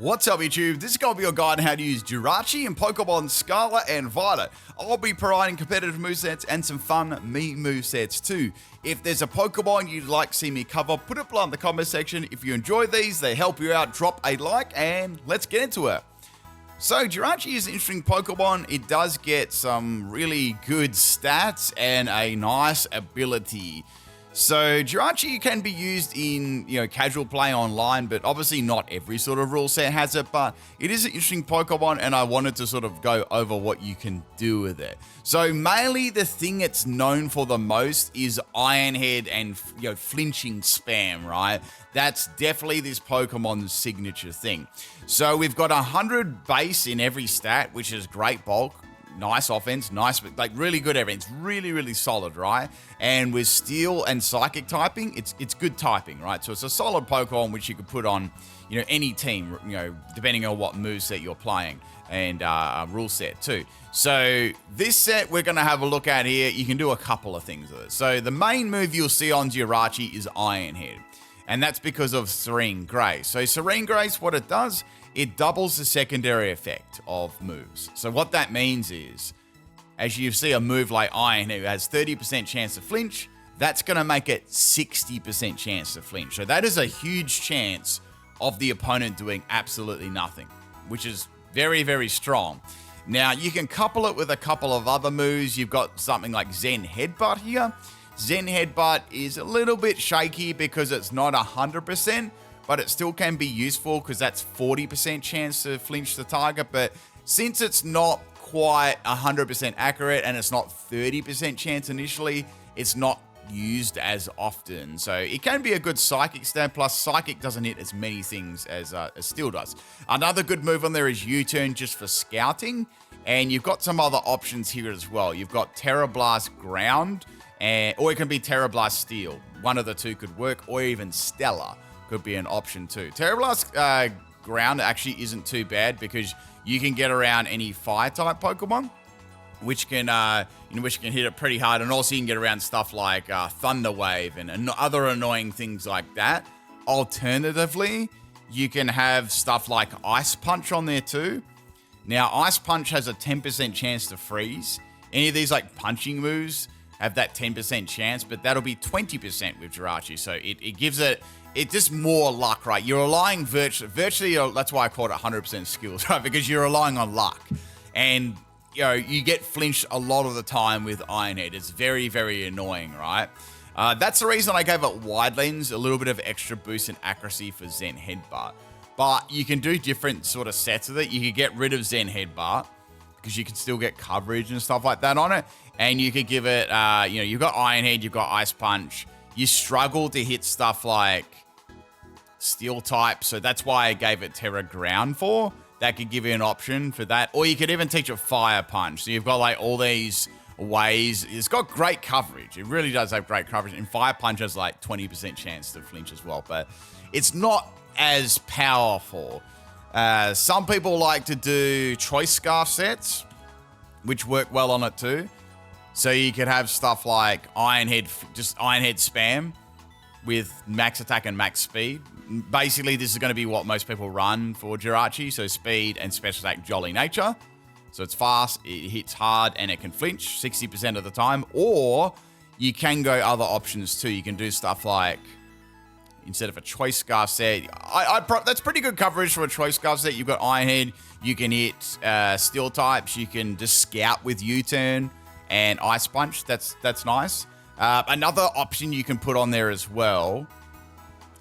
What's up YouTube? This is going to be your guide on how to use Jirachi in Pokemon Scarlet and Violet. I'll be providing competitive movesets and some fun me movesets too. If there's a Pokemon you'd like to see me cover, put it below in the comment section. If you enjoy these, they help you out, drop a like and let's get into it. So Jirachi is an interesting Pokemon. It does get some really good stats and a nice ability. So Jirachi can be used in, casual play online, but obviously not every sort of rule set has it, but it is an interesting Pokemon and I wanted to sort of go over what you can do with it. So mainly the thing it's known for the most is Iron Head and, flinching spam, right? That's definitely this Pokemon's signature thing. So we've got 100 base in every stat, which is great bulk. Nice offense, nice, like really good everything. It's really, really solid, right? And with Steel and Psychic typing, it's good typing, right? So it's a solid Pokemon which you could put on, any team, depending on what moveset you're playing and rule set too. So this set we're going to have a look at here. You can do a couple of things with it. So the main move you'll see on Jirachi is Iron Head. And that's because of Serene Grace. So Serene Grace, what it does, it doubles the secondary effect of moves. So what that means is, as you see a move like Iron Head has 30% chance to flinch, that's going to make it 60% chance to flinch. So that is a huge chance of the opponent doing absolutely nothing, which is very, very strong. Now, you can couple it with a couple of other moves. You've got something like Zen Headbutt here. Zen Headbutt is a little bit shaky because it's not 100%, but it still can be useful because that's 40% chance to flinch the target. But since it's not quite 100% accurate and it's not 30% chance initially, it's not used as often. So it can be a good Psychic stat, plus Psychic doesn't hit as many things as Steel does. Another good move on there is U-turn just for scouting. And you've got some other options here as well. You've got Terra Blast Ground, or it can be Terra Blast Steel. One of the two could work, or even Stellar could be an option too. Terra Blast Ground actually isn't too bad because you can get around any fire type Pokemon, which can hit it pretty hard, and also you can get around stuff like Thunder Wave and other annoying things like that. Alternatively, you can have stuff like Ice Punch on there too. Now, Ice Punch has a 10% chance to freeze. Any of these like punching moves have that 10% chance, but that'll be 20% with Jirachi. So it gives it just more luck, right? You're relying virtually, that's why I call it 100% skills, right? Because you're relying on luck. And, you get flinched a lot of the time with Iron Head. It's very, very annoying, right? That's the reason I gave it Wide Lens, a little bit of extra boost in accuracy for Zen Headbutt. But you can do different sort of sets of it. You could get rid of Zen Headbutt because you can still get coverage and stuff like that on it. And you could give it, you've got Iron Head, you've got Ice Punch. You struggle to hit stuff like Steel type, so that's why I gave it Terra Ground for. That could give you an option for that. Or you could even teach it Fire Punch. So you've got like all these ways. It's got great coverage. It really does have great coverage. And Fire Punch has like 20% chance to flinch as well. But it's not as powerful. Some people like to do Choice Scarf sets, which work well on it too. So you could have stuff like Iron Head, just Iron Head spam with max attack and max speed. Basically, this is going to be what most people run for Jirachi. So speed and special attack Jolly Nature. So it's fast, it hits hard, and it can flinch 60% of the time. Or you can go other options too. You can do stuff like, instead of a Choice Scarf set, that's pretty good coverage for a Choice Scarf set. You've got Iron Head, you can hit Steel types, you can just scout with U-turn and Ice Punch. That's nice. Another option you can put on there as well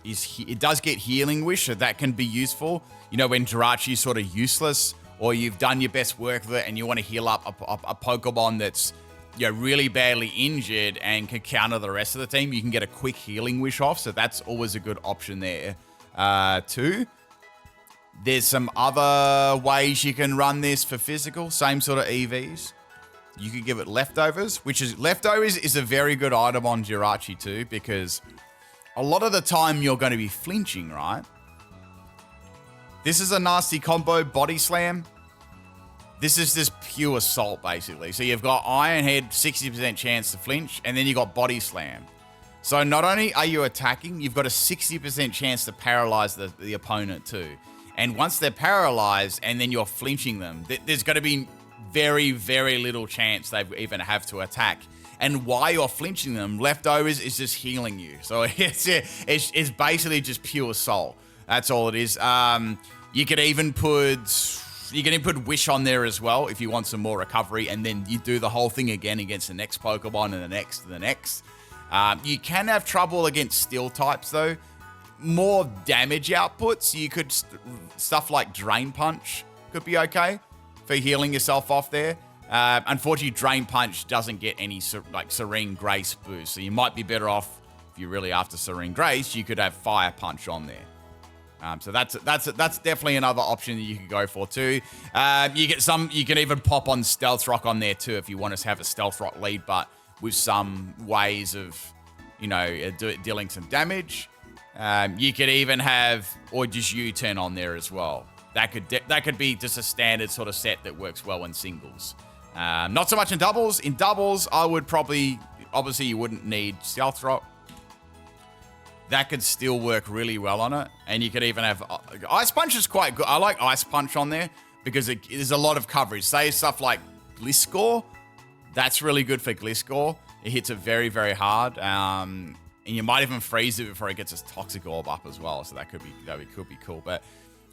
is it does get Healing Wish, so that can be useful. When Jirachi is sort of useless, or you've done your best work with it and you want to heal up a Pokemon that's really badly injured and can counter the rest of the team, you can get a quick Healing Wish off, so that's always a good option there too. There's some other ways you can run this for physical, same sort of EVs. You could give it Leftovers, Leftovers is a very good item on Jirachi too, because a lot of the time you're going to be flinching, right? This is a nasty combo, Body Slam. This is just pure assault, basically. So you've got Iron Head, 60% chance to flinch, and then you got Body Slam. So not only are you attacking, you've got a 60% chance to paralyze the opponent too. And once they're paralyzed and then you're flinching them, there's going to be very, very little chance they even have to attack. And while you're flinching them, leftovers is just healing you. So it's basically just pure soul. That's all it is. You can even put Wish on there as well if you want some more recovery, and then you do the whole thing again against the next Pokemon and the next and the next. You can have trouble against steel types though. More damage outputs. You could stuff like Drain Punch could be okay for healing yourself off there. Unfortunately, Drain Punch doesn't get any like Serene Grace boost, so you might be better off if you're really after Serene Grace. You could have Fire Punch on there. So that's definitely another option that you could go for too. You can even pop on Stealth Rock on there too if you want to have a Stealth Rock lead, but with some ways of dealing some damage. You could even have or just U-turn on there as well. That could be just a standard sort of set that works well in singles. Not so much in doubles. In doubles, I would obviously you wouldn't need Stealth Rock. That could still work really well on it. And you could even have Ice Punch is quite good. I like Ice Punch on there because there's a lot of coverage. Say stuff like Gliscor. That's really good for Gliscor. It hits it very, very hard. And you might even freeze it before it gets its Toxic Orb up as well. So that could be cool. But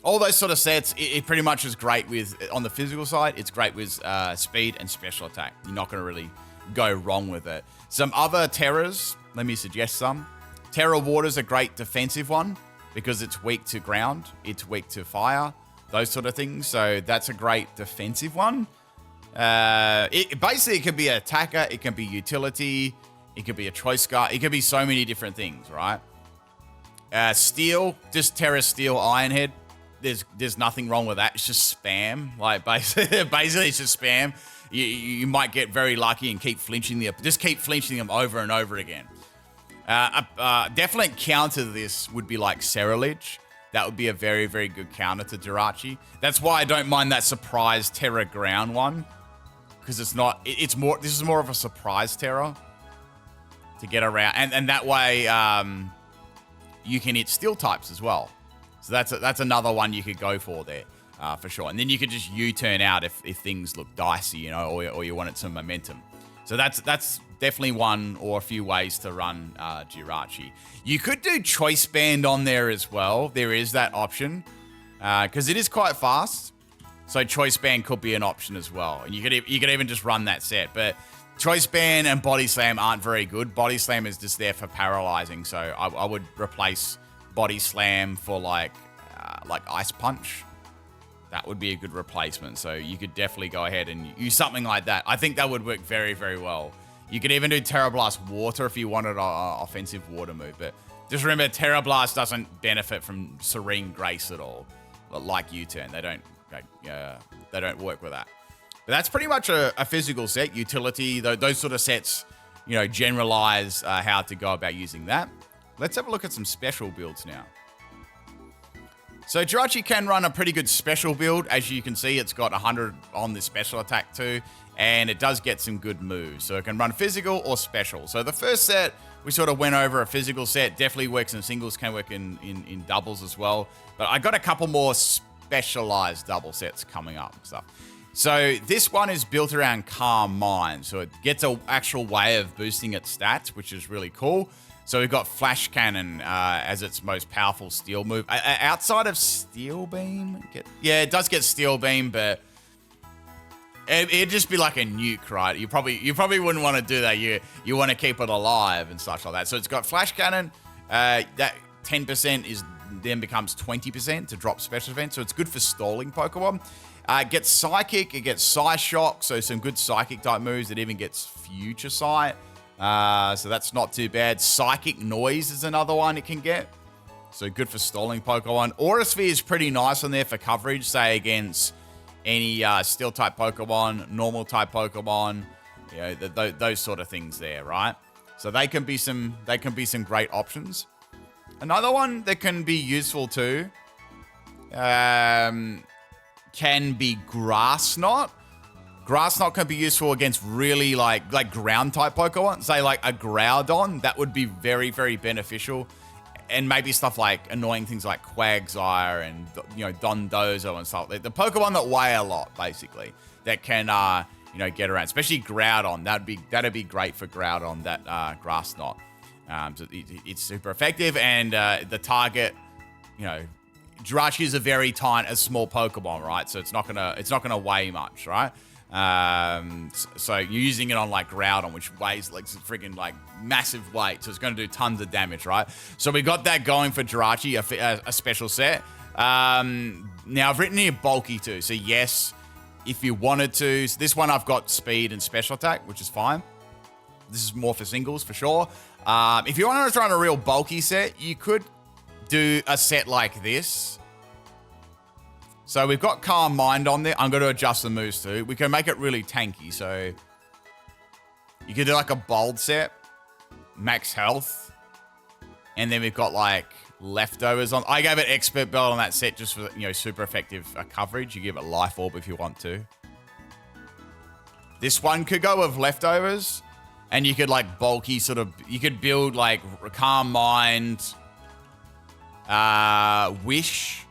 all those sort of sets, it pretty much is great with, on the physical side, it's great with speed and special attack. You're not going to really go wrong with it. Some other Terras, let me suggest some. Terra Water's a great defensive one because it's weak to ground, it's weak to fire, those sort of things. So that's a great defensive one. It can be an attacker, it can be utility, it could be a choice card, it could be so many different things, right? Steel, just Terra Steel Ironhead. There's nothing wrong with that. It's just spam. Like basically it's just spam. You might get very lucky and keep flinching them over and over again. Definite counter to this would be like Ceruledge. That would be a very, very good counter to Jirachi. That's why I don't mind that surprise Terra Ground one. Because this is more of a surprise Terra to get around. And that way you can hit steel types as well. So that's another one you could go for there, for sure. And then you could just U-turn out if things look dicey, or you wanted some momentum. So that's definitely one or a few ways to run Jirachi. You could do Choice Band on there as well. There is that option because it is quite fast. So Choice Band could be an option as well. And you could even just run that set. But Choice Band and Body Slam aren't very good. Body Slam is just there for paralyzing. So I would replace Body Slam for like Ice Punch. That would be a good replacement. So you could definitely go ahead and use something like that. I think that would work very, very well. You could even do Terra Blast Water if you wanted an offensive water move. But just remember, Terra Blast doesn't benefit from Serene Grace at all. Like U-turn, they don't work with that. But that's pretty much a physical set. Utility, those sort of sets, generalize how to go about using that. Let's have a look at some special builds now. So Jirachi can run a pretty good special build. As you can see, it's got 100 on the special attack too, and it does get some good moves. So it can run physical or special. So the first set, we sort of went over a physical set. Definitely works in singles, can work in doubles as well. But I got a couple more specialized double sets coming up and stuff. So this one is built around Calm Mind. So it gets an actual way of boosting its stats, which is really cool. So we've got Flash Cannon as its most powerful steel move. Outside of Steel Beam? It does get Steel Beam, but it'd just be like a nuke, right? You probably wouldn't want to do that. You want to keep it alive and such like that. So it's got Flash Cannon. That 10% then becomes 20% to drop special events. So it's good for stalling Pokemon. It gets Psychic. It gets Psyshock. So some good Psychic type moves. It even gets Future Sight. So that's not too bad. Psychic Noise is another one it can get. So good for stalling Pokemon. Aura Sphere is pretty nice on there for coverage, say against any Steel type Pokemon, normal type Pokemon, those sort of things there, right? So they can be some great options. Another one that can be useful too can be Grass Knot. Grass Knot can be useful against really like ground type Pokemon. Say like a Groudon, that would be very, very beneficial. and maybe stuff like annoying things like Quagsire and, you know, Dondozo and stuff. The Pokemon that weigh a lot, basically, that can, you know, get around, especially Groudon. That'd be great for Groudon, that Grass Knot. So it's super effective, and the target, you know, Jirachi is a small Pokemon, right? So it's not gonna weigh much, right? So you're using it on like Groudon, which weighs like freaking like massive weight, so it's going to do tons of damage, right? So we got that going for Jirachi, a special set. Now I've written here bulky too, so yes, if you wanted to. So this one I've got speed and special attack, which is fine. This is more for singles for sure. If you want to try on a real bulky set, you could do a set like this. So we've got Calm Mind on there. I'm going to adjust the moves too. We can make it really tanky. So you could do like a bold set, max health, and then we've got like leftovers on. I gave it expert belt on that set just for, you know, super effective coverage. You give it life orb if you want to. This one could go with leftovers, and you could like bulky sort of. You could build like Calm Mind, Wish.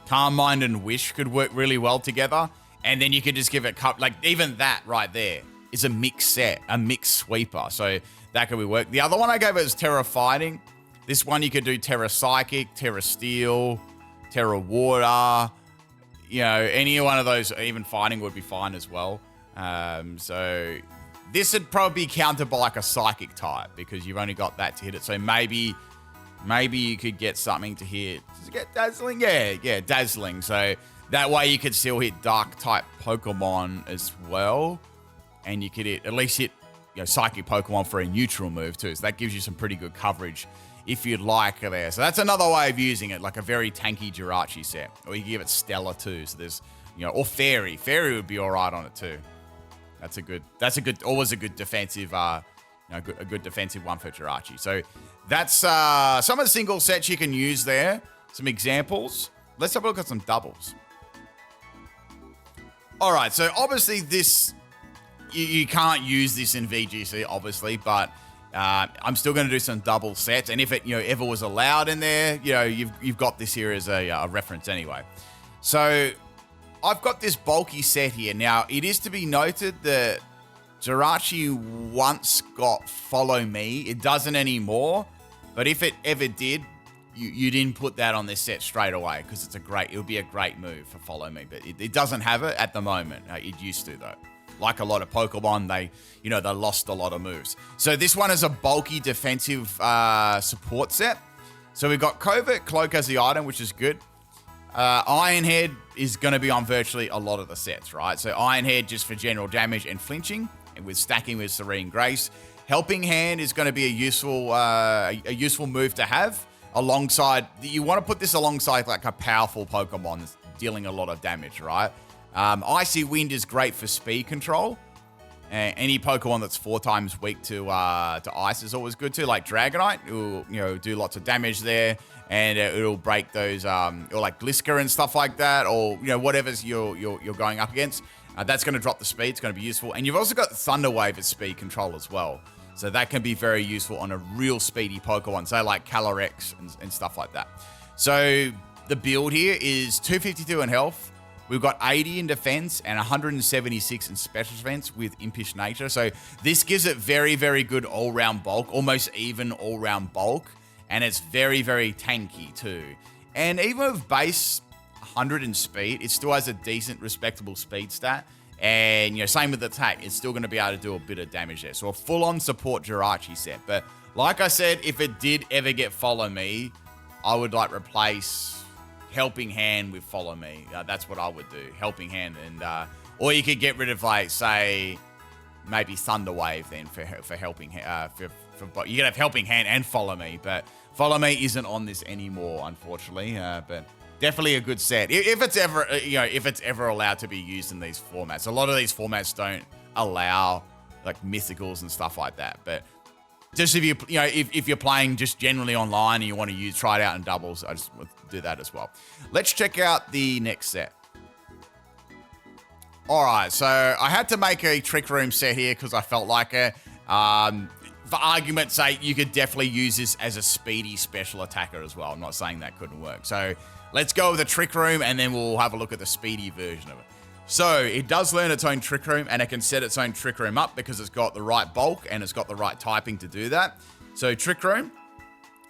Calm Mind and Wish could work really well together. And then you could just give it, like, even that right there is a mixed set, a mixed sweeper. So that could be work. The other one I gave it was Terra Fighting. This one you could do Terra Psychic, Terra Steel, Terra Water. You know, any one of those, even Fighting would be fine as well. So this would probably be countered by like a Psychic type because you've only got that to hit it. So maybe you could get something to hit. Does it get Dazzling? Yeah, Dazzling. So that way you could still hit Dark type Pokemon as well. And you could at least hit, you know, Psychic Pokemon for a neutral move too. So that gives you some pretty good coverage if you'd like there. So that's another way of using it, like a very tanky Jirachi set. Or you can give it Stellar too. So there's, you know, or Fairy. Fairy would be all right on it too. Always a good defensive, a good defensive one for Jirachi. So that's some of the single sets you can use there. Some examples. Let's have a look at some doubles. All right, so obviously this, you can't use this in VGC, obviously, but I'm still going to do some double sets. And if it, you know, ever was allowed in there, you know, you've got this here as a reference anyway. So I've got this bulky set here. Now, it is to be noted that Jirachi once got Follow Me. It doesn't anymore. But if it ever did, you didn't put that on this set straight away because it would be a great move for Follow Me. But it doesn't have it at the moment. It used to though. Like a lot of Pokemon, they lost a lot of moves. So this one is a bulky defensive support set. So we've got Covert Cloak as the item, which is good. Iron Head is going to be on virtually a lot of the sets, right? So Iron Head just for general damage and flinching, and with stacking with Serene Grace. Helping Hand is going to be a useful move to have alongside. You want to put this alongside like a powerful Pokemon that's dealing a lot of damage, right? Icy Wind is great for speed control. Any Pokemon that's 4 times weak to ice is always good too, like Dragonite. It will, do lots of damage there, and it'll break those, or like Gliska and stuff like that, or whatever's you're going up against. That's going to drop the speed. It's going to be useful, and you've also got Thunder Wave as speed control as well. So that can be very useful on a real speedy Pokemon, say like Calyrex and stuff like that. So the build here is 252 in health. We've got 80 in defense and 176 in special defense with Impish Nature. So this gives it very, very good all-round bulk, almost even all-round bulk. And it's very, very tanky too. And even with base 100 in speed, it still has a decent, respectable speed stat. And, same with attack, it's still going to be able to do a bit of damage there. So a full-on support Jirachi set. But like I said, if it did ever get Follow Me, I would replace Helping Hand with Follow Me. That's what I would do. Helping Hand. And or you could get rid of, say, maybe Thunder Wave then for Helping Hand. You could have Helping Hand and Follow Me. But Follow Me isn't on this anymore, unfortunately. But definitely a good set. If it's ever allowed to be used in these formats. A lot of these formats don't allow mythicals and stuff like that. But just if you're playing just generally online and you want to try it out in doubles, I just would do that as well. Let's check out the next set. All right, so I had to make a Trick Room set here because I felt like it. for argument's sake, you could definitely use this as a speedy special attacker as well. I'm not saying that couldn't work. So let's go with the Trick Room, and then we'll have a look at the speedy version of it. So it does learn its own Trick Room, and it can set its own Trick Room up because it's got the right bulk and it's got the right typing to do that. So Trick Room,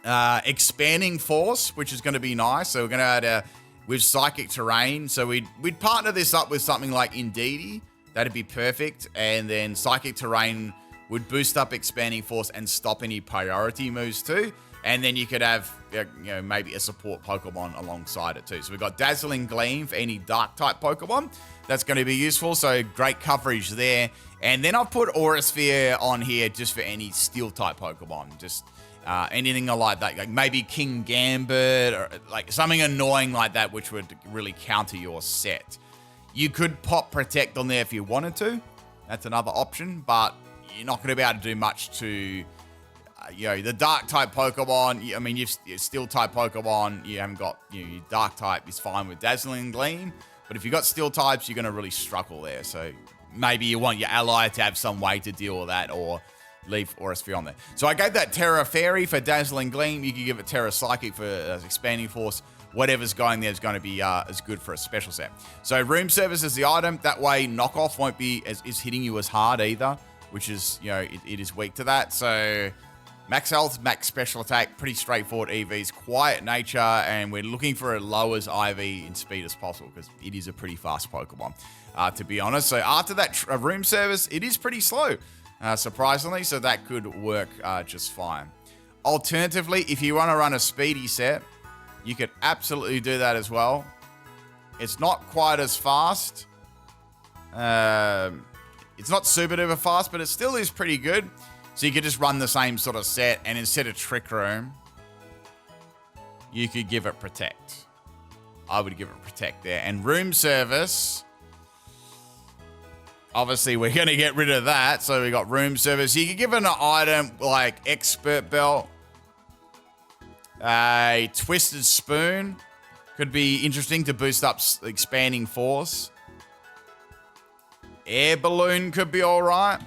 Expanding Force, which is going to be nice. So we're going to add with Psychic Terrain. So we'd partner this up with something like Indeedee. That'd be perfect. And then Psychic Terrain would boost up Expanding Force and stop any priority moves too. And then you could have, maybe a support Pokemon alongside it too. So we've got Dazzling Gleam for any Dark type Pokemon. That's going to be useful. So great coverage there. And then I've put Aura Sphere on here just for any Steel type Pokemon. Just anything like that. Like maybe King Gambit or like something annoying like that, which would really counter your set. You could pop Protect on there if you wanted to. That's another option, but you're not going to be able to do much to, the Dark type Pokemon. I mean, you've Steel type Pokemon. You haven't got, your Dark type is fine with Dazzling Gleam. But if you've got Steel types, you're going to really struggle there. So maybe you want your ally to have some way to deal with that or leave Aura Sphere on there. So I gave that Terra Fairy for Dazzling Gleam. You could give it Terra Psychic for Expanding Force. Whatever's going there is going to be as good for a special set. So Room Service is the item. That way Knockoff won't be is hitting you as hard either, which is, it is weak to that. So Max Health, Max Special Attack, pretty straightforward EVs, Quiet Nature, and we're looking for a lowest IV in speed as possible because it is a pretty fast Pokemon, to be honest. So after that Room Service, it is pretty slow, surprisingly, so that could work just fine. Alternatively, if you want to run a speedy set, you could absolutely do that as well. It's not quite as fast. It's not super duper fast, but it still is pretty good. So you could just run the same sort of set, and instead of Trick Room, you could give it Protect. I would give it Protect there. And Room Service, obviously we're going to get rid of that. So we got Room Service. You could give it an item like Expert Belt. A Twisted Spoon could be interesting to boost up Expanding Force. Air Balloon could be all right.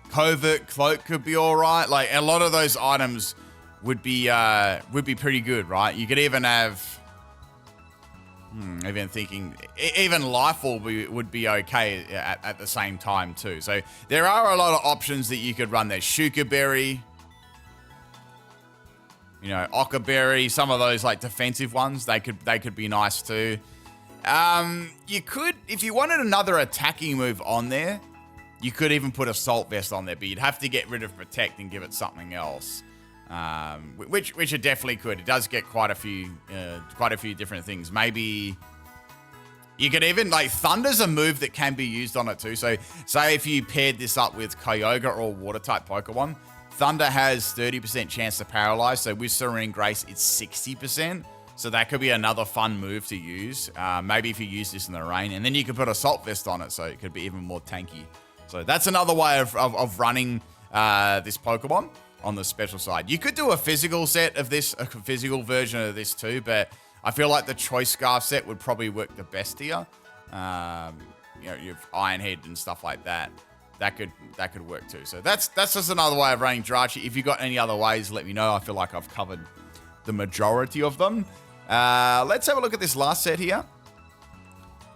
Covert Cloak could be all right. Like a lot of those items would be pretty good, right? You could even have, even Life Orb would be okay at the same time too. So there are a lot of options that you could run there. Shuka Berry, Occa Berry, some of those like defensive ones, they could be nice too. You could, if you wanted another attacking move on there, you could even put Assault Vest on there, but you'd have to get rid of Protect and give it something else, which it definitely could. It does get quite a few different things. Maybe you could even, like, Thunder's a move that can be used on it too. So say if you paired this up with Kyogre or Water-type Pokemon, Thunder has 30% chance to paralyze. So with Serene Grace, it's 60%. So that could be another fun move to use. Maybe if you use this in the rain, and then you could put Assault Vest on it, so it could be even more tanky. So that's another way of running this Pokemon on the special side. You could do a physical set of this, a physical version of this too, but I feel like the Choice Scarf set would probably work the best here. You've Iron Head and stuff like that. That could work too. So that's just another way of running Jirachi. If you've got any other ways, let me know. I feel like I've covered the majority of them. Let's have a look at this last set here.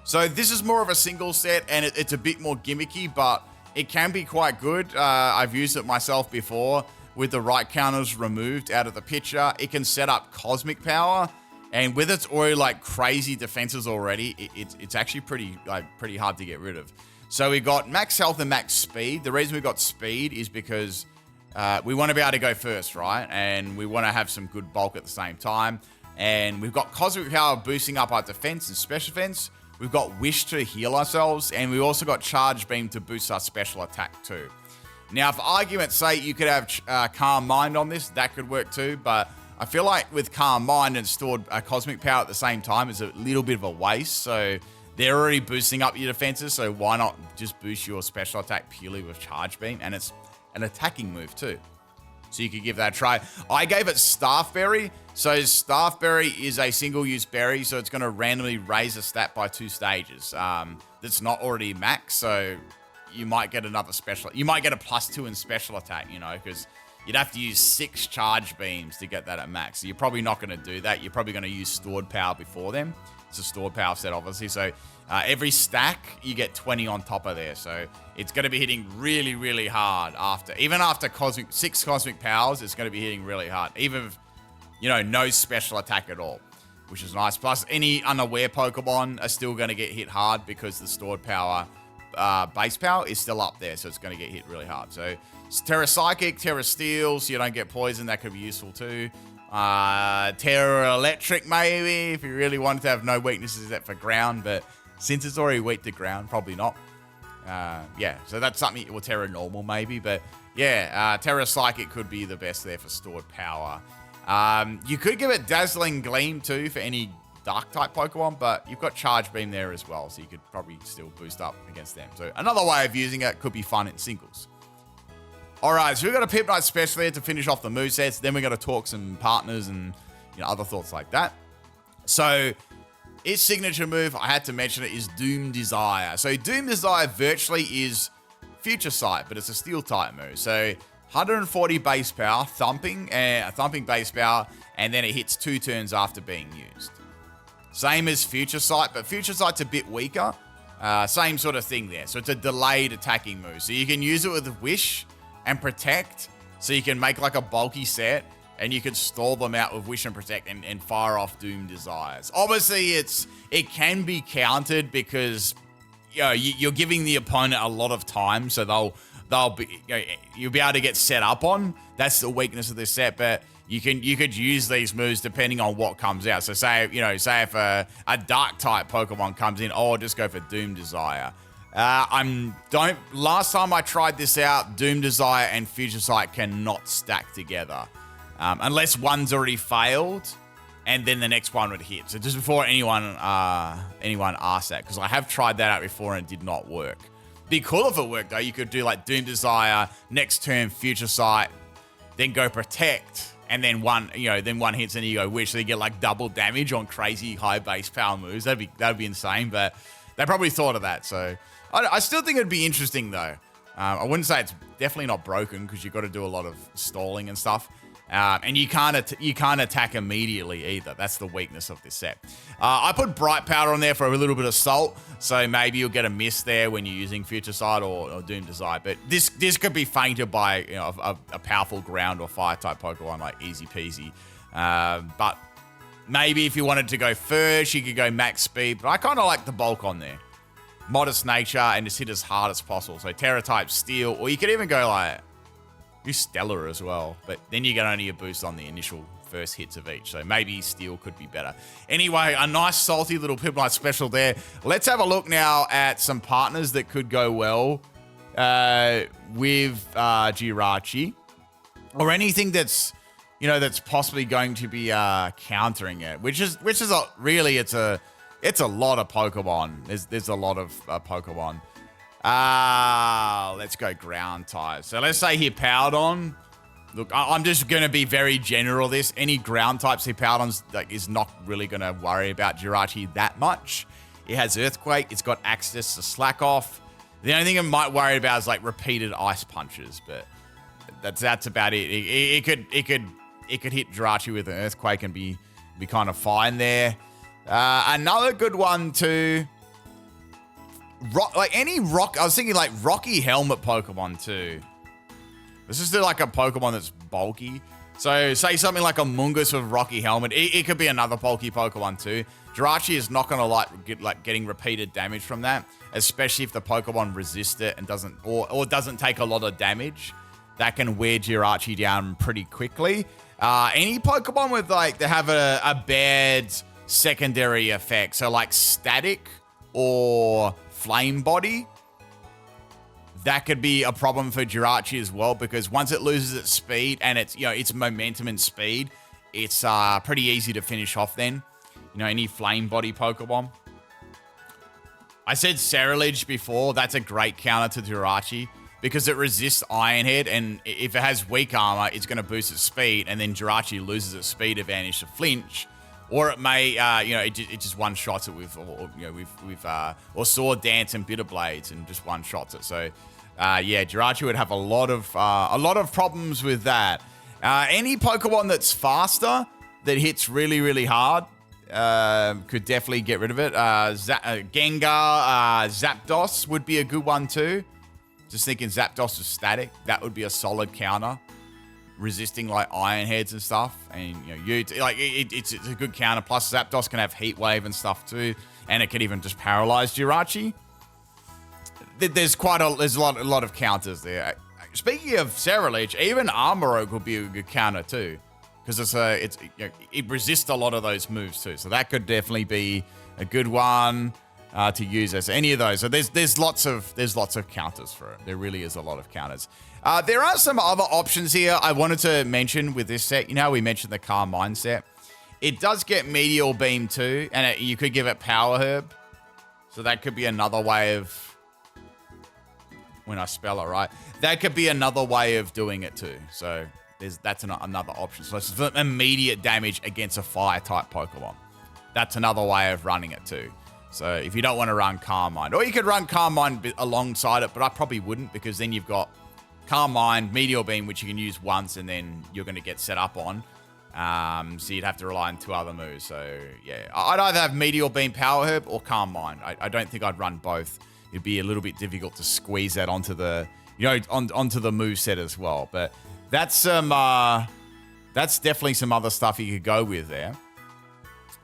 So this is more of a single set, and it's a bit more gimmicky, but it can be quite good. I've used it myself before with the right counters removed out of the picture. It can set up Cosmic Power, and with its already like crazy defenses already, it's actually pretty hard to get rid of. So we got Max Health and Max Speed. The reason we got Speed is because we want to be able to go first, right? And we want to have some good bulk at the same time. And we've got Cosmic Power boosting up our defense and special defense. We've got Wish to heal ourselves, and we also got Charge Beam to boost our special attack too. Now, for argument's sake, you could have Calm Mind on this. That could work too, but I feel like with Calm Mind and stored Cosmic Power at the same time is a little bit of a waste. So they're already boosting up your defenses, so why not just boost your special attack purely with Charge Beam? And it's an attacking move too. So you could give that a try. I gave it Staff Berry. So Staff Berry is a single-use berry, so it's going to randomly raise a stat by 2 stages. That's not already max, so you might get another special. You might get a +2 in special attack, you know, because you'd have to use 6 charge beams to get that at max. So you're probably not going to do that. You're probably going to use stored power before them. It's a stored power set, obviously. So every stack, you get 20 on top of there. So it's going to be hitting really, really hard even after 6 cosmic powers, it's going to be hitting really hard. Even if, you know, no special attack at all, which is nice. Plus, any unaware Pokemon are still going to get hit hard because the stored power, base power is still up there. So it's going to get hit really hard. So Terra Psychic, Terra Steel, so you don't get poison. That could be useful too. Terra Electric, maybe, if you really wanted to have no weaknesses except for ground. But since it's already weak to ground, probably not. Yeah, so that's something. Well, Terra Normal, maybe. But yeah, Terra Psychic could be the best there for stored power. You could give it Dazzling Gleam too for any Dark-type Pokemon, but you've got Charge Beam there as well, so you could probably still boost up against them. So another way of using it could be fun in singles. All right, so we've got a Pip Night special here to finish off the movesets. Then we're going to talk some partners and other thoughts like that. So its signature move, I had to mention it, is Doom Desire. So Doom Desire virtually is Future Sight, but it's a Steel type move. So 140 base power, thumping base power, and then it hits 2 turns after being used. Same as Future Sight, but Future Sight's a bit weaker. Same sort of thing there. So it's a delayed attacking move. So you can use it with Wish and Protect, so you can make like a bulky set, and you can stall them out with Wish and Protect and fire off Doom Desires. Obviously, it can be countered because you're giving the opponent a lot of time, so you'll be able to get set up on. That's the weakness of this set, but you could use these moves depending on what comes out. So say if a Dark type Pokemon comes in, I'll just go for Doom Desire. Last time I tried this out, Doom Desire and Future Sight cannot stack together. Unless one's already failed, and then the next one would hit. So just before anyone asked that, because I have tried that out before and it did not work. Be cool if it worked though. You could do like Doom Desire, next turn Future Sight, then go Protect, and then one hits and you go Wish, so you get like double damage on crazy high base power moves. That'd be insane, but they probably thought of that. So I still think it'd be interesting though. I wouldn't say it's definitely not broken because you've got to do a lot of stalling and stuff. And you can't attack immediately either. That's the weakness of this set. I put Bright Powder on there for a little bit of salt, so maybe you'll get a miss there when you're using Future Sight or Doom Desire. But this could be fainted by a powerful ground or fire type Pokemon like easy peasy. But maybe if you wanted to go first, you could go max speed. But I kind of like the bulk on there. Modest nature and just hit as hard as possible. So Terra type Steel, or you could even go like Stellar as well, but then you get only a boost on the initial first hits of each, so maybe Steel could be better. Anyway, a nice salty little Pip Night special there. Let's have a look now at some partners that could go well with Jirachi, or anything that's possibly going to be countering it, which is it's a lot of Pokemon. There's a lot of Pokemon. Let's go ground types. So let's say Hippowdon. Look, I'm just going to be very general this. Any ground types Hippowdon's is not really going to worry about Jirachi that much. It has Earthquake. It's got access to Slack Off. The only thing it might worry about is like repeated Ice Punches, but that's about it. It could hit Jirachi with an Earthquake and be kind of fine there. Another good one too. I was thinking like Rocky Helmet Pokemon too. Let's just do like a Pokemon that's bulky. So say something like a Mungus with Rocky Helmet. It could be another bulky Pokemon too. Jirachi is not going to getting repeated damage from that, especially if the Pokemon resists it and doesn't take a lot of damage. That can wear Jirachi down pretty quickly. Any Pokemon with they have a bad secondary effect, so like Static or Flame Body, that could be a problem for Jirachi as well, because once it loses its speed and its momentum and speed, it's pretty easy to finish off then. Any Flame Body Pokemon. I said Cerulege before. That's a great counter to Jirachi because it resists Iron Head, and if it has weak armor, it's going to boost its speed, and then Jirachi loses its speed advantage to flinch. Or it may, it just one-shots it with, or Sword Dance and Bitter Blades and just one-shots it. So, Jirachi would have a lot of problems with that. Any Pokemon that's faster, that hits really, really hard, could definitely get rid of it. Gengar, Zapdos would be a good one too. Just thinking Zapdos is static. That would be a solid counter. Resisting like Iron Heads and stuff, and it's a good counter. Plus Zapdos can have Heat Wave and stuff too, and it can even just paralyze Jirachi. There's a lot of counters there. Speaking of Cerulege, even Armoroak would be a good counter too, because it resists a lot of those moves too. So that could definitely be a good one to use as any of those. So there's lots of counters for it. There really is a lot of counters. There are some other options here I wanted to mention with this set. You know, we mentioned the Carmine set. It does get Meteor Beam too, and you could give it Power Herb. So that could be another way of, when I spell it right, that could be another way of doing it too. So that's another option. So it's immediate damage against a Fire-type Pokemon. That's another way of running it too. So if you don't want to run Carmine, or you could run Carmine alongside it, but I probably wouldn't, because then you've got Carmine, Meteor Beam, which you can use once, and then you're going to get set up on. So you'd have to rely on 2 other moves. So yeah, I'd either have Meteor Beam, Power Herb, or Carmine. I don't think I'd run both. It'd be a little bit difficult to squeeze that onto the, onto the move set as well. But that's definitely some other stuff you could go with there.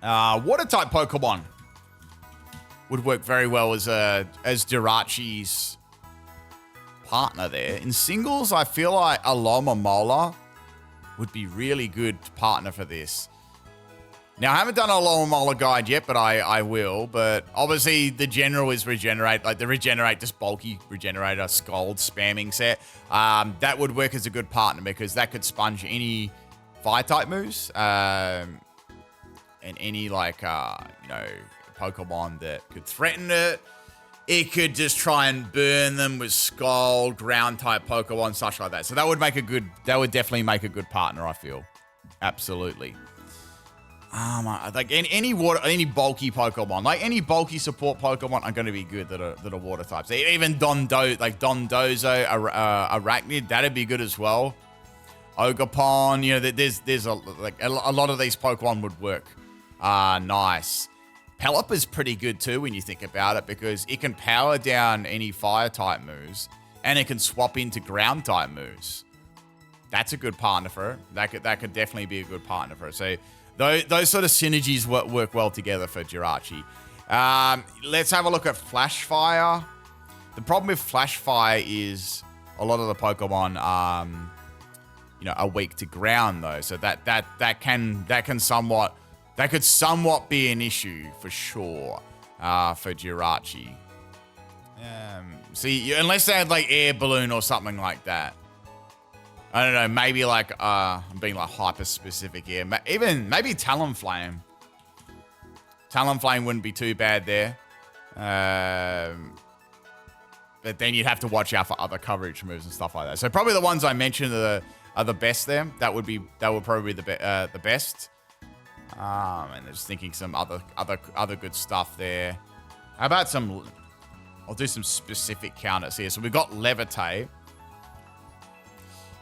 Water type Pokemon would work very well as Jirachi's partner there. In singles, I feel like Alomomola would be really good partner for this. Now, I haven't done a Alomomola guide yet, but I will. But obviously, the general is Regenerate, like the Regenerate, just bulky Regenerator, Scald spamming set. That would work as a good partner, because that could sponge any Fire-type moves. And any, Pokemon that could threaten it. It could just try and burn them with Scald, ground-type Pokemon, such like that. So that would definitely make a good partner, I feel. Absolutely. Like any bulky Pokemon, like any bulky support Pokemon are going to be good that are water types. Even Dondozo, Arachnid, that'd be good as well. Ogerpon, there's a lot of these Pokemon would work. Nice. Pelipper's pretty good too when you think about it, because it can power down any Fire-type moves, and it can swap into Ground-type moves. That's a good partner for it. That could definitely be a good partner for it. So those sort of synergies work well together for Jirachi. Let's have a look at Flash Fire. The problem with Flash Fire is a lot of the Pokemon are weak to ground though, so that could somewhat be an issue for sure for Jirachi. Unless they had like Air Balloon or something like that. I don't know, maybe I'm being hyper specific here. Maybe Talonflame. Talonflame wouldn't be too bad there. But then you'd have to watch out for other coverage moves and stuff like that. So probably the ones I mentioned are the best there. That would probably be the best. And just thinking some other good stuff there. How about I'll do some specific counters here. So we've got Levitate.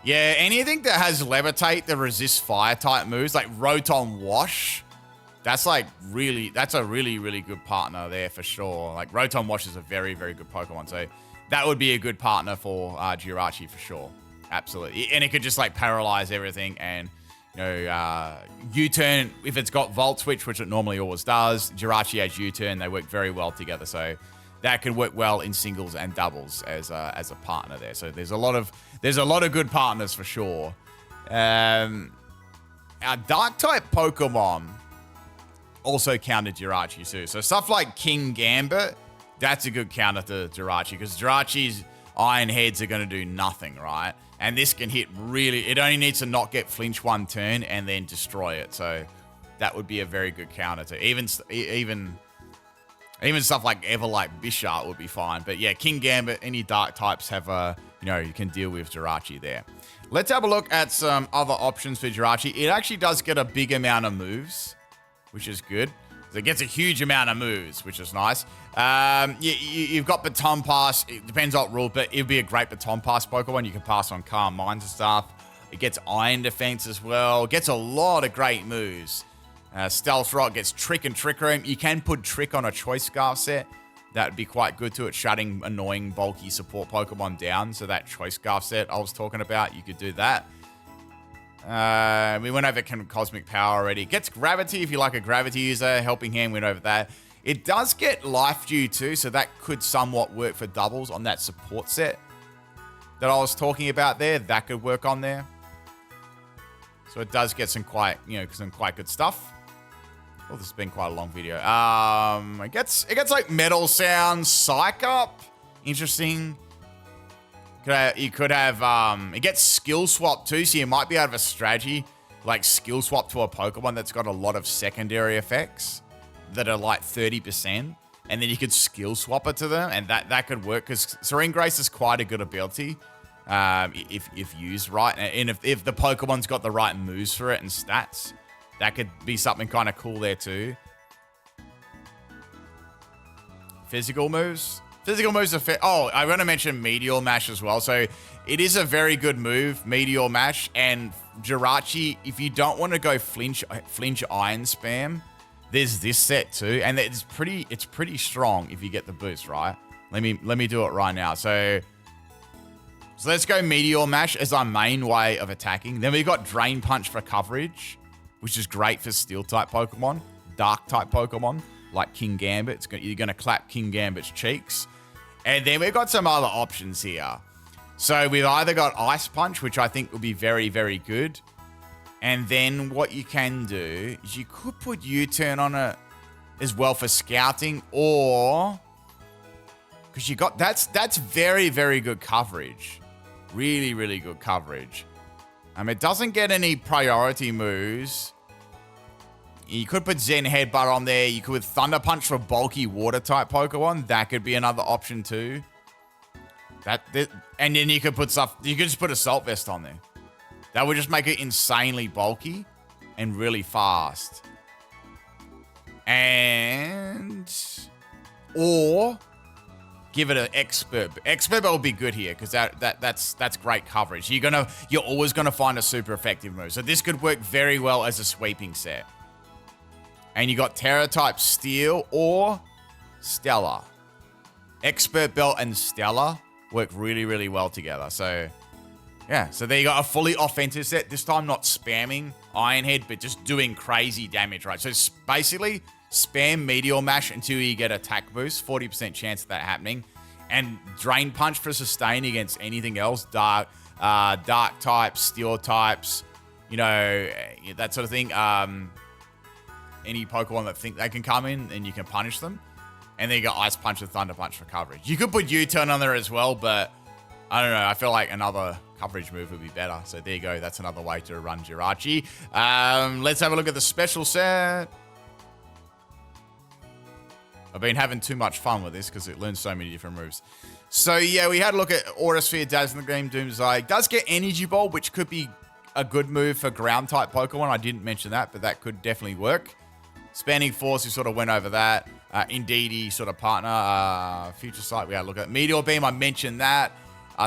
Yeah, anything that has Levitate that resists Fire-type moves, like Rotom Wash, that's a really, really good partner there for sure. Like Rotom Wash is a very, very good Pokemon. So that would be a good partner for Jirachi for sure. Absolutely. And it could just paralyze everything, and U-turn, if it's got Volt Switch, which it normally always does. Jirachi has U-turn. They work very well together. So that could work well in singles and doubles as a partner there. So there's a lot of good partners for sure. Our Dark-type Pokemon also counter Jirachi too. So stuff like King Gambit, that's a good counter to Jirachi, because Jirachi's Iron Heads are going to do nothing, right? And this can hit really, it only needs to not get flinch one turn and then destroy it. So that would be a very good counter to even stuff like Everlight Bisharp would be fine. But yeah, King Gambit, any dark types have you can deal with Jirachi there. Let's have a look at some other options for Jirachi. It actually does get a big amount of moves. which is good. So it gets a huge amount of moves, which is nice. You've got Baton Pass. It depends on rule, but it'd be a great Baton Pass Pokemon. You can pass on Calm Minds and stuff. It gets Iron Defense as well. It gets a lot of great moves. Stealth Rock gets Trick and Trick Room. You can put Trick on a Choice Scarf set. That would be quite good to it, shutting annoying, bulky support Pokemon down. So that Choice Scarf set I was talking about, you could do that. We went over Cosmic Power already. It gets Gravity if you like a Gravity user. Helping Hand went over that. It does get Life Dew too, so that could somewhat work for doubles on that support set that I was talking about there. That could work on there. So it does get some quite good stuff. Oh, this has been quite a long video. It gets like Metal Sound, Psych Up. Interesting. You could have, it gets Skill Swap too, so you might be out of a strategy, like Skill Swap to a Pokemon that's got a lot of secondary effects that are like 30%, and then you could Skill Swap it to them, and that could work, because Serene Grace is quite a good ability, if used right, and if the Pokemon's got the right moves for it and stats. That could be something kind of cool there too. Physical moves. Physical moves are oh, I want to mention Meteor Mash as well. So it is a very good move, Meteor Mash. And Jirachi, if you don't want to go flinch Iron Spam, there's this set too. And it's pretty strong if you get the boost, right? Let me do it right now. So let's go Meteor Mash as our main way of attacking. Then we've got Drain Punch for coverage, which is great for Steel-type Pokemon, Dark-type Pokemon, like King Gambit. You're going to clap King Gambit's cheeks. And then we've got some other options here. So we've either got Ice Punch, which I think will be very, very good. And then what you can do is you could put U-Turn on it as well for scouting, or... because you got... That's very, very good coverage. Really, really good coverage. It doesn't get any priority moves. You could put Zen Headbutt on there. You could Thunder Punch for bulky water-type Pokemon. That could be another option too. And then you could put stuff... you could just put Assault Vest on there. That would just make it insanely bulky and really fast. Or... give it an Expert. Expert will be good here because that's great coverage. You're always gonna find a super effective move. So this could work very well as a sweeping set. And you got Terra type Steel or Stellar. Expert Belt and Stellar work really, really well together. So yeah, so there you got a fully offensive set. This time not spamming Iron Head, but just doing crazy damage, right? So it's basically spam Meteor Mash until you get attack boost. 40% chance of that happening. And Drain Punch for sustain against anything else. Dark types, Steel types, that sort of thing. Any Pokemon that think they can come in and you can punish them. And then you got Ice Punch and Thunder Punch for coverage. You could put U-Turn on there as well, but I don't know. I feel like another coverage move would be better. So there you go. That's another way to run Jirachi. Let's have a look at the special set. I've been having too much fun with this because it learns so many different moves. So yeah, we had a look at Aura Sphere, Dazzling Gleam, Doomsday. It does get Energy Ball, which could be a good move for ground-type Pokemon. I didn't mention that, but that could definitely work. Spanning Force, we sort of went over that. Indeedee sort of partner. Future Sight, we had a look at. Meteor Beam, I mentioned that.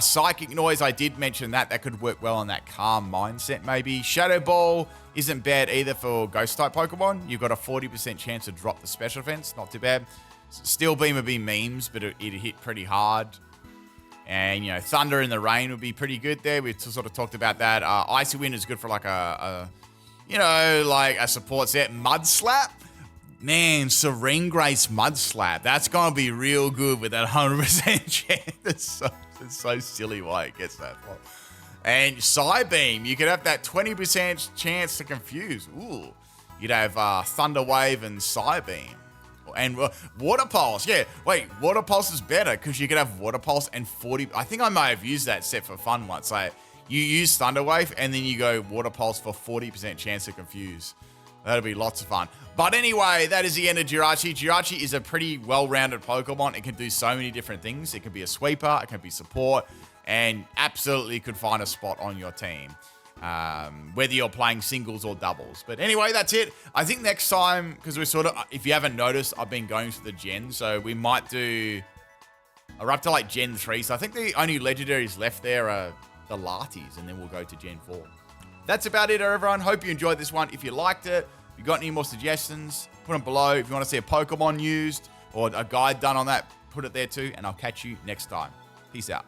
Psychic Noise, I did mention that. That could work well on that Calm Mindset, maybe. Shadow Ball isn't bad either for Ghost-type Pokemon. You've got a 40% chance to drop the special defense. Not too bad. Steel Beam would be memes, but it'd hit pretty hard. And, Thunder in the Rain would be pretty good there. We sort of talked about that. Icy Wind is good for like a support set. Mud Slap. Man, Serene Grace Mud Slap. That's going to be real good with that 100% chance. It's so silly why it gets that far. And Psybeam, you could have that 20% chance to confuse. Ooh. You'd have Thunder Wave and Psybeam. And Water Pulse. Yeah, wait, Water Pulse is better because you could have Water Pulse and 40... I think I might have used that set for fun once. Like, you use Thunder Wave and then you go Water Pulse for 40% chance to confuse. That'll be lots of fun. But anyway, that is the end of Jirachi. Jirachi is a pretty well-rounded Pokemon. It can do so many different things. It can be a sweeper, it can be support, and absolutely could find a spot on your team. whether you're playing singles or doubles. But anyway, that's it. I think next time, because we're sort of, if you haven't noticed, I've been going through the gens, so we might do, we're up to like Gen 3, so I think the only legendaries left there are the Latis, and then we'll go to Gen 4. That's about it, everyone. Hope you enjoyed this one. If you liked it, if you got any more suggestions, put them below. If you want to see a Pokemon used or a guide done on that, put it there too, and I'll catch you next time. Peace out.